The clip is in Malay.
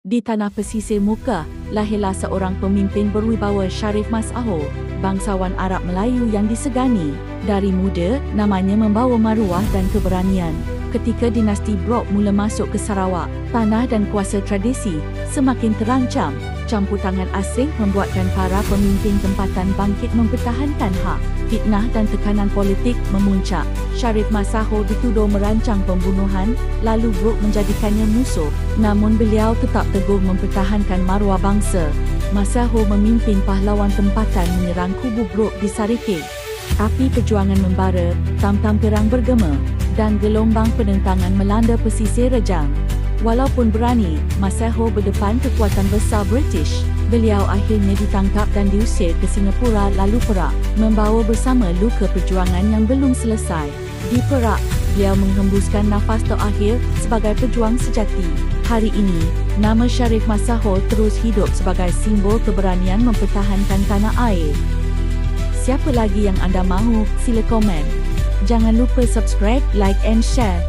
Di tanah pesisir Mukah, lahirlah seorang pemimpin berwibawa, Sharif Mas'ahor, bangsawan Arab Melayu yang disegani. Dari muda, namanya membawa maruah dan keberanian. Ketika dinasti Brok mula masuk ke Sarawak, tanah dan kuasa tradisi semakin terancam. Campur tangan asing membuatkan para pemimpin tempatan bangkit mempertahankan hak. Fitnah dan tekanan politik memuncak. Sharif Mas'ahor dituduh merancang pembunuhan, lalu Brok menjadikannya musuh. Namun beliau tetap teguh mempertahankan maruah bangsa. Mas'ahor memimpin pahlawan tempatan menyerang kubu Brok di Sarikih. Api perjuangan membara, tam-tam perang bergema, dan gelombang penentangan melanda pesisir Rejang. Walaupun berani, Mas'ahor berdepan kekuatan besar British. Beliau akhirnya ditangkap dan diusir ke Singapura lalu Perak, membawa bersama luka perjuangan yang belum selesai. Di Perak, beliau menghembuskan nafas terakhir sebagai pejuang sejati. Hari ini, nama Sharif Mas'ahor terus hidup sebagai simbol keberanian mempertahankan tanah air. Siapa lagi yang anda mahu? Sila komen. Jangan lupa subscribe, like and share.